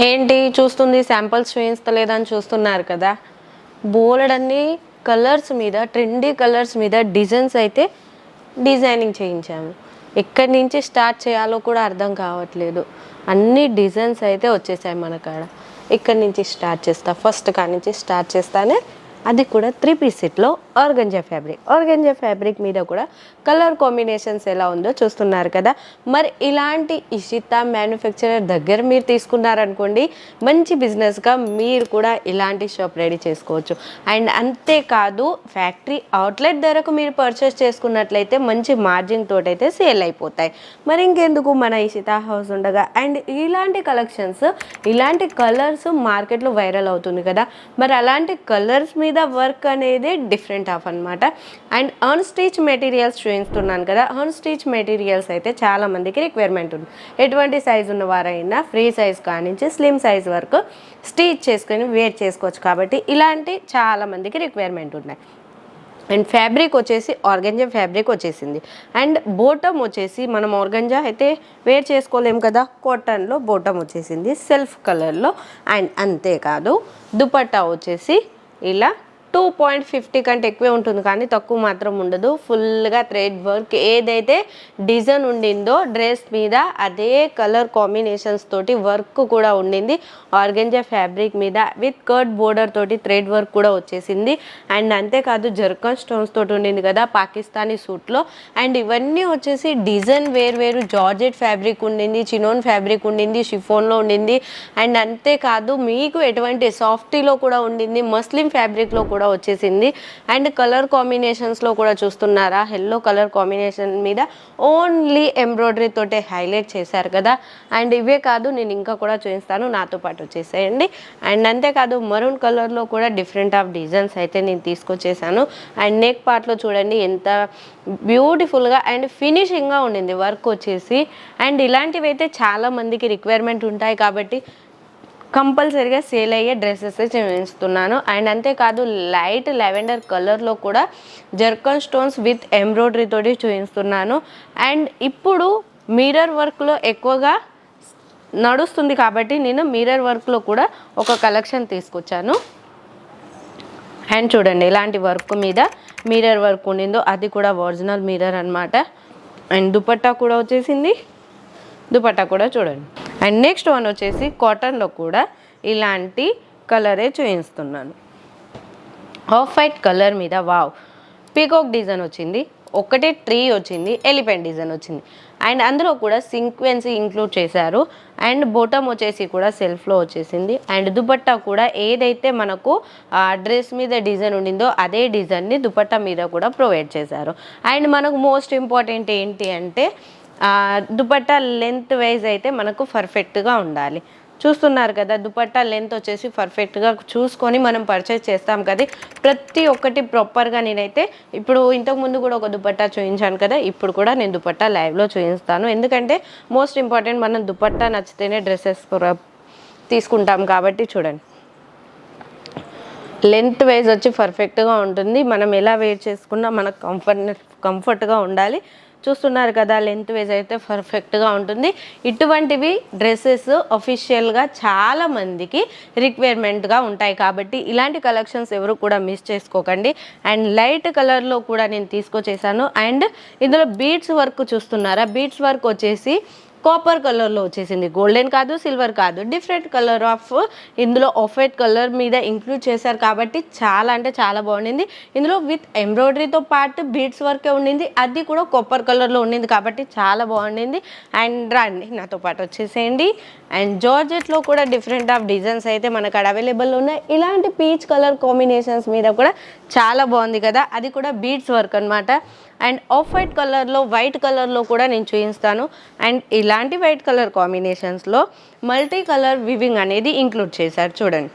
ఏంటి చూస్తుంది శాంపిల్స్ చూపించలేదని చూస్తున్నారు కదా. బోలెడన్ని కలర్స్ మీద ట్రెండీ కలర్స్ మీద డిజైన్స్ అయితే డిజైనింగ్ చేయించాము. ఎక్కడి నుంచి స్టార్ట్ చేయాలో కూడా అర్థం కావట్లేదు. అన్ని డిజైన్స్ అయితే వచ్చేసాయి మన కాడ. ఇక్కడి నుంచి స్టార్ట్ చేస్తా, ఫస్ట్ కాడ నుంచి స్టార్ట్ చేస్తానే. అది కూడా 3 పీస్ సెట్లో ఆర్గంజా ఫ్యాబ్రిక్ మీద కూడా కలర్ కాంబినేషన్స్ ఎలా ఉందో చూస్తున్నారు కదా. మరి ఇలాంటి ఇషితా మ్యానుఫ్యాక్చరర్ దగ్గర మీరు తీసుకున్నారనుకోండి, మంచి బిజినెస్గా మీరు కూడా ఇలాంటి షాప్ రెడీ చేసుకోవచ్చు. అండ్ అంతేకాదు ఫ్యాక్టరీ అవుట్లెట్ ధరకు మీరు పర్చేస్ చేసుకున్నట్లయితే మంచి మార్జిన్ తోటైతే సేల్ అయిపోతాయి. మరి ఇంకెందుకు మన ఇషితా హౌస్ ఉండగా. అండ్ ఇలాంటి కలెక్షన్స్, ఇలాంటి కలర్స్ మార్కెట్లో వైరల్ అవుతుంది కదా. మరి అలాంటి కలర్స్ మీద వర్క్ అనేది డిఫరెంట్ ఆఫ్ అనమాట. అండ్ అన్ స్టిచ్ మెటీరియల్స్ చూపిస్తున్నాను కదా. అన్ స్టిచ్ మెటీరియల్స్ అయితే చాలా మందికి రిక్వైర్మెంట్ ఉంది. ఎటువంటి సైజు ఉన్న వారైనా ఫ్రీ సైజ్ కానించి స్లిమ్ సైజ్ వరకు స్టిచ్ చేసుకొని వేర్ చేసుకోవచ్చు. కాబట్టి ఇలాంటి చాలా మందికి రిక్వైర్మెంట్ ఉన్నాయి. అండ్ ఫ్యాబ్రిక్ వచ్చేసి ఆర్గంజా ఫ్యాబ్రిక్ వచ్చేసింది. అండ్ బోటమ్ వచ్చేసి మనం ఆర్గంజా అయితే వేర్ చేసుకోలేము కదా, కాటన్లో బోటమ్ వచ్చేసింది సెల్ఫ్ కలర్లో. అండ్ అంతేకాదు దుపట్టా వచ్చేసి ఇలా 2.50 కంటే ఎక్కువే ఉంటుంది, కానీ తక్కువ మాత్రం ఉండదు. ఫుల్గా థ్రెడ్ వర్క్ ఏదైతే డిజైన్ ఉండిందో డ్రెస్ మీద అదే కలర్ కాంబినేషన్స్ తోటి వర్క్ కూడా ఉండింది. ఆర్గంజా ఫ్యాబ్రిక్ మీద విత్ కర్డ్ బోర్డర్ తోటి థ్రెడ్ వర్క్ కూడా వచ్చేసింది. అండ్ అంతేకాదు జర్కన్ స్టోన్స్ తోటి ఉండింది కదా పాకిస్తానీ సూట్లో. అండ్ ఇవన్నీ వచ్చేసి డిజైన్ వేరు జార్జెట్ ఫ్యాబ్రిక్ ఉండింది, చినోన్ ఫ్యాబ్రిక్ ఉండింది, షిఫోన్లో ఉండింది. అండ్ అంతేకాదు మీకు ఎటువంటి సాఫ్టీలో కూడా ఉండింది, మస్లిన్ ఫ్యాబ్రిక్లో కూడా వచ్చేసింది. అండ్ కలర్ కాంబినేషన్స్లో కూడా చూస్తున్నారా, ఎల్లో కలర్ కాంబినేషన్ మీద ఓన్లీ ఎంబ్రాయిడరీ తోటే హైలైట్ చేశారు కదా. అండ్ ఇవే కాదు, నేను ఇంకా కూడా చూపిస్తాను, నాతో పాటు వచ్చేసేయండి. అండ్ అంతేకాదు మరూన్ కలర్లో కూడా డిఫరెంట్ ఆఫ్ డిజైన్స్ అయితే నేను తీసుకొచ్చేసాను. అండ్ నెక్ పార్ట్లో చూడండి ఎంత బ్యూటిఫుల్గా అండ్ ఫినిషింగ్గా ఉండింది వర్క్ వచ్చేసి. అండ్ ఇలాంటివి అయితే చాలా మందికి రిక్వైర్మెంట్ ఉంటాయి కాబట్టి కంపల్సరీగా సేల్ అయ్యే డ్రెస్సెస్ చూపిస్తున్నాను. అండ్ అంతేకాదు లైట్ లెవెండర్ కలర్లో కూడా జర్కన్ స్టోన్స్ విత్ ఎంబ్రాయిడరీ తోటి చూపిస్తున్నాను. అండ్ ఇప్పుడు మిర్రర్ వర్క్లో ఎక్కువగా నడుస్తుంది కాబట్టి నేను మిర్రర్ వర్క్లో కూడా ఒక కలెక్షన్ తీసుకొచ్చాను. అండ్ చూడండి ఇలాంటి వర్క్ మీద మిర్రర్ వర్క్ ఉండిందో అది కూడా ఒరిజినల్ మిర్రర్ అనమాట. అండ్ దుపట్టా కూడా వచ్చేసింది, దుపట్టా కూడా చూడండి. అండ్ నెక్స్ట్ వన్ వచ్చేసి కాటన్లో కూడా ఇలాంటి కలరే చూపిస్తున్నాను. ఆఫ్ వైట్ కలర్ మీద వావ్ పీకాక్ డిజైన్ వచ్చింది, ఒకటే ట్రీ వచ్చింది, ఎలిఫెంట్ డిజైన్ వచ్చింది. అండ్ అందులో కూడా సీక్వెన్స్ ఇంక్లూడ్ చేశారు. అండ్ బోటమ్ వచ్చేసి కూడా సెల్ఫ్లో వచ్చేసింది. అండ్ దుపట్టా కూడా ఏదైతే మనకు డ్రెస్ మీద డిజైన్ ఉండిందో అదే డిజైన్ని దుపట్టా మీద కూడా ప్రొవైడ్ చేశారు. అండ్ మనకు మోస్ట్ ఇంపార్టెంట్ ఏంటి అంటే దుపట్టా లెంత్ వైజ్ అయితే మనకు పర్ఫెక్ట్గా ఉండాలి. చూస్తున్నారు కదా, దుపట్టా లెంత్ వచ్చేసి పర్ఫెక్ట్గా చూసుకొని మనం పర్చేస్ చేస్తాం కదా. ప్రతి ఒక్కటి ప్రాపర్గా నేనైతే ఇప్పుడు ఇంతకుముందు కూడా ఒక దుపట్టా చూపించాను కదా, ఇప్పుడు కూడా నేను దుపట్టా లైవ్లో చూపిస్తాను. ఎందుకంటే మోస్ట్ ఇంపార్టెంట్, మనం దుపట్టా నచ్చితేనే డ్రెస్సెస్ తీసుకుంటాం కాబట్టి చూడండి లెంత్ వైజ్ వచ్చి పర్ఫెక్ట్గా ఉంటుంది. మనం ఎలా వేర్ చేసుకున్నా మనకు కంఫర్ట్గా ఉండాలి. చూస్తున్నారు కదా, లెంత్ వైజ్ అయితే పర్ఫెక్ట్గా ఉంటుంది. ఇటువంటివి డ్రెస్సెస్ అఫీషియల్గా చాలామందికి రిక్వైర్మెంట్గా ఉంటాయి కాబట్టి ఇలాంటి కలెక్షన్స్ ఎవరు కూడా మిస్ చేసుకోకండి. అండ్ లైట్ కలర్లో కూడా నేను తీసుకొచ్చేసాను. అండ్ ఇందులో బీడ్స్ వర్క్ చూస్తున్నారా, బీడ్స్ వర్క్ వచ్చేసి కాపర్ కలర్లో వచ్చేసింది, గోల్డెన్ కాదు, సిల్వర్ కాదు, డిఫరెంట్ కలర్ ఆఫ్ ఇందులో ఆఫ్ వైట్ కలర్ మీద ఇంక్లూడ్ చేశారు కాబట్టి చాలా అంటే చాలా బాగుండింది. ఇందులో విత్ ఎంబ్రాయిడరీతో పాటు బీడ్స్ వర్కే ఉండింది, అది కూడా కాపర్ కలర్లో ఉండింది కాబట్టి చాలా బాగుండింది. అండ్ రండి నాతో పాటు వచ్చేసేయండి. అండ్ జార్జెట్లో కూడా డిఫరెంట్ ఆఫ్ డిజైన్స్ అయితే మనకు అవైలబుల్ ఉన్నాయి. ఇలాంటి పీచ్ కలర్ కాంబినేషన్స్ మీద కూడా చాలా బాగుంది కదా, అది కూడా బీడ్స్ వర్క్ అనమాట. అండ్ ఆఫ్ వైట్ కలర్లో వైట్ కలర్లో కూడా నేను చూపిస్తాను. అండ్ ఇలాంటి వైట్ కలర్ కాంబినేషన్స్లో మల్టీ కలర్ వివింగ్ అనేది ఇంక్లూడ్ చేశారు చూడండి.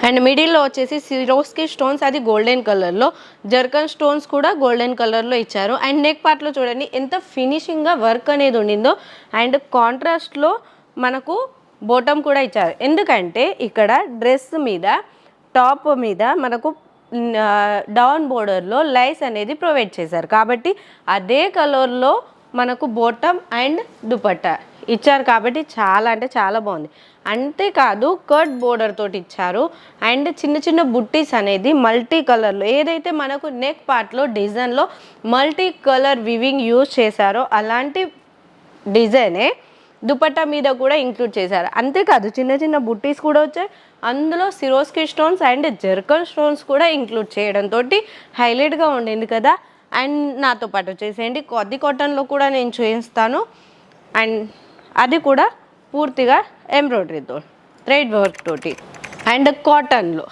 అండ్ మిడిల్లో వచ్చేసి సిరోస్కి స్టోన్స్, అది గోల్డెన్ కలర్లో, జర్కన్ స్టోన్స్ కూడా గోల్డెన్ కలర్లో ఇచ్చారు. అండ్ నెక్ పార్ట్లో చూడండి ఎంత ఫినిషింగ్గా వర్క్ అనేది ఉండిందో. అండ్ కాంట్రాస్ట్లో మనకు బోటమ్ కూడా ఇచ్చారు, ఎందుకంటే ఇక్కడ డ్రెస్ మీద టాప్ మీద మనకు డౌన్ బోర్డర్లో లైస్ అనేది ప్రొవైడ్ చేశారు కాబట్టి అదే కలర్లో మనకు బోటమ్ అండ్ దుపట్టా ఇచ్చారు కాబట్టి చాలా అంటే చాలా బాగుంది. అంతేకాదు కట్ బోర్డర్ తోటి ఇచ్చారు అండ్ చిన్న చిన్న బుట్టీస్ అనేది మల్టీ కలర్లో, ఏదైతే మనకు నెక్ పార్ట్లో డిజైన్లో మల్టీ కలర్ వివింగ్ యూజ్ చేశారో అలాంటి డిజైనే దుపట్టా మీద కూడా ఇంక్లూడ్ చేశారు. అంతేకాదు చిన్న చిన్న బుట్టీస్ కూడా వచ్చాయి, అందులో సిరోస్కి స్టోన్స్ అండ్ జర్కల్ స్టోన్స్ కూడా ఇంక్లూడ్ చేయడంతో హైలైట్గా ఉండింది కదా. అండ్ నాతో పాటు వచ్చేసేయండి కొద్ది కాటన్లో కూడా నేను చూపిస్తాను. అండ్ అది కూడా పూర్తిగా ఎంబ్రాయిడరీతో థ్రెడ్ వర్క్ తోటి అండ్ కాటన్లో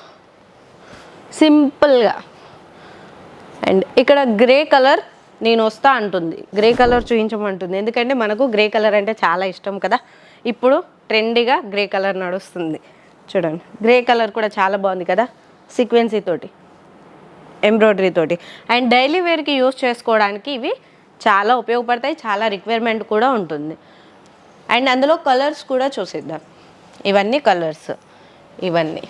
సింపుల్గా. అండ్ ఇక్కడ గ్రే కలర్ నేను వస్తా అంటుంది, గ్రే కలర్ చూపించమంటుంది, ఎందుకంటే మనకు గ్రే కలర్ అంటే చాలా ఇష్టం కదా. ఇప్పుడు ట్రెండీగా గ్రే కలర్ నడుస్తుంది చూడండి. గ్రే కలర్ కూడా చాలా బాగుంది కదా, సీక్వెన్సీ తోటి ఎంబ్రాయిడరీ తోటి. అండ్ డైలీ వేర్కి యూస్ చేసుకోవడానికి ఇవి చాలా ఉపయోగపడతాయి, చాలా రిక్వైర్మెంట్ కూడా ఉంటుంది. అండ్ అందులో కలర్స్ కూడా చూసిద్దాం. ఇవన్నీ కలర్స్, ఇవన్నీ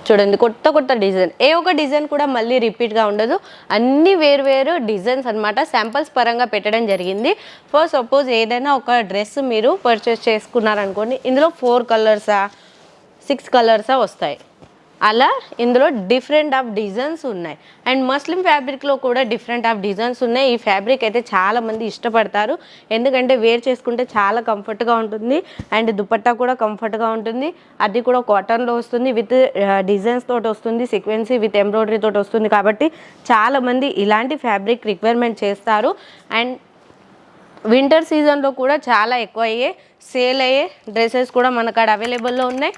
చూడండి కొత్త కొత్త డిజైన్, ఏ ఒక్క డిజైన్ కూడా మళ్ళీ రిపీట్గా ఉండదు, అన్నీ వేరు డిజైన్స్ అనమాట. శాంపిల్స్ పరంగా పెట్టడం జరిగింది. ఫర్ సపోజ్ ఏదైనా ఒక డ్రెస్ మీరు పర్చేస్ చేసుకున్నారనుకోండి, ఇందులో 4 కలర్సా 6 కలర్సా వస్తాయి. అలా ఇందులో డిఫరెంట్ ఆఫ్ డిజైన్స్ ఉన్నాయి. అండ్ మస్లిన్ ఫ్యాబ్రిక్లో కూడా డిఫరెంట్ ఆఫ్ డిజైన్స్ ఉన్నాయి. ఈ ఫ్యాబ్రిక్ అయితే చాలామంది ఇష్టపడతారు, ఎందుకంటే వేర్ చేసుకుంటే చాలా కంఫర్ట్గా ఉంటుంది అండ్ దుపట్టా కూడా కంఫర్ట్గా ఉంటుంది. అది కూడా కాటన్లో వస్తుంది, విత్ డిజైన్స్ తోటి వస్తుంది, సీక్వెన్సీ విత్ ఎంబ్రాయిడరీ తోటి వస్తుంది. కాబట్టి చాలామంది ఇలాంటి ఫ్యాబ్రిక్ రిక్వైర్మెంట్ చేస్తారు. అండ్ వింటర్ సీజన్లో కూడా చాలా ఎక్కువ సేల్ అయ్యే డ్రెస్సెస్ కూడా మన కాడ అవైలబుల్లో ఉన్నాయి.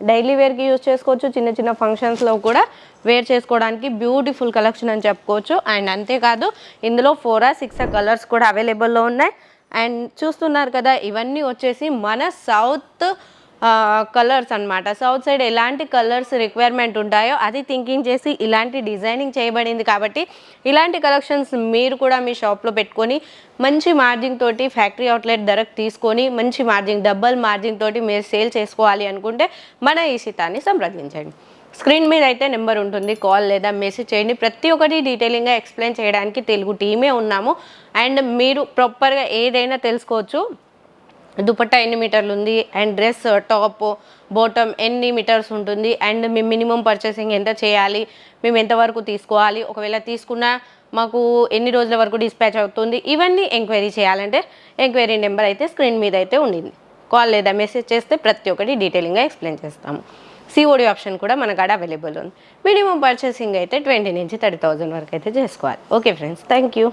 డైలీ వేర్కి యూజ్ చేసుకోవచ్చు, చిన్న చిన్న ఫంక్షన్స్లో కూడా వేర్ చేసుకోవడానికి బ్యూటిఫుల్ కలెక్షన్ అని చెప్పుకోవచ్చు. అండ్ అంతేకాదు ఇందులో 4 or 6 కలర్స్ కూడా అవైలబుల్లో ఉన్నాయి. అండ్ చూస్తున్నారు కదా, ఇవన్నీ వచ్చేసి మన సౌత్ కలర్స్ అనమాట. సౌత్ సైడ్ ఎలాంటి కలర్స్ రిక్వైర్మెంట్ ఉంటాయో అది థింకింగ్ చేసి ఇలాంటి డిజైనింగ్ చేయబడింది. కాబట్టి ఇలాంటి కలెక్షన్స్ మీరు కూడా మీ షాప్లో పెట్టుకొని మంచి మార్జిన్ తోటి ఫ్యాక్టరీ అవుట్లెట్ ధరకు తీసుకొని మంచి మార్జిన్, డబల్ మార్జిన్ తోటి మీరు సేల్ చేసుకోవాలి అనుకుంటే మన ఈషితాని సంప్రదించండి. స్క్రీన్ మీద అయితే నెంబర్ ఉంటుంది, కాల్ లేదా మెసేజ్ చేయండి. ప్రతి ఒక్కటి డీటెయిలింగ్గా ఎక్స్ప్లెయిన్ చేయడానికి తెలుగు టీమే ఉన్నాము. అండ్ మీరు ప్రాపర్గా ఏదైనా తెలుసుకోవచ్చు. దుపట్టా ఎన్ని మీటర్లు ఉంది అండ్ డ్రెస్ టాప్ బాటమ్ ఎన్ని మీటర్స్ ఉంటుంది అండ్ మేము మినిమం పర్చేసింగ్ ఎంత చేయాలి, మేము ఎంతవరకు తీసుకోవాలి, ఒకవేళ తీసుకున్నా మాకు ఎన్ని రోజుల వరకు డిస్పాచ్ అవుతుంది, ఇవన్నీ ఎంక్వైరీ చేయాలంటే ఎంక్వైరీ నెంబర్ అయితే స్క్రీన్ మీద అయితే ఉండింది. కాల్ లేదా మెసేజ్ చేస్తే ప్రతి ఒక్కటి డీటెయిలింగ్గా ఎక్స్ప్లెయిన్ చేస్తాము. సిఓడి ఆప్షన్ కూడా మన కాడ అవైలబుల్ ఉంది. మినిమం పర్చేసింగ్ అయితే 20 నుంచి 30,000 వరకు అయితే చేసుకోవాలి. Okay friends, thank you.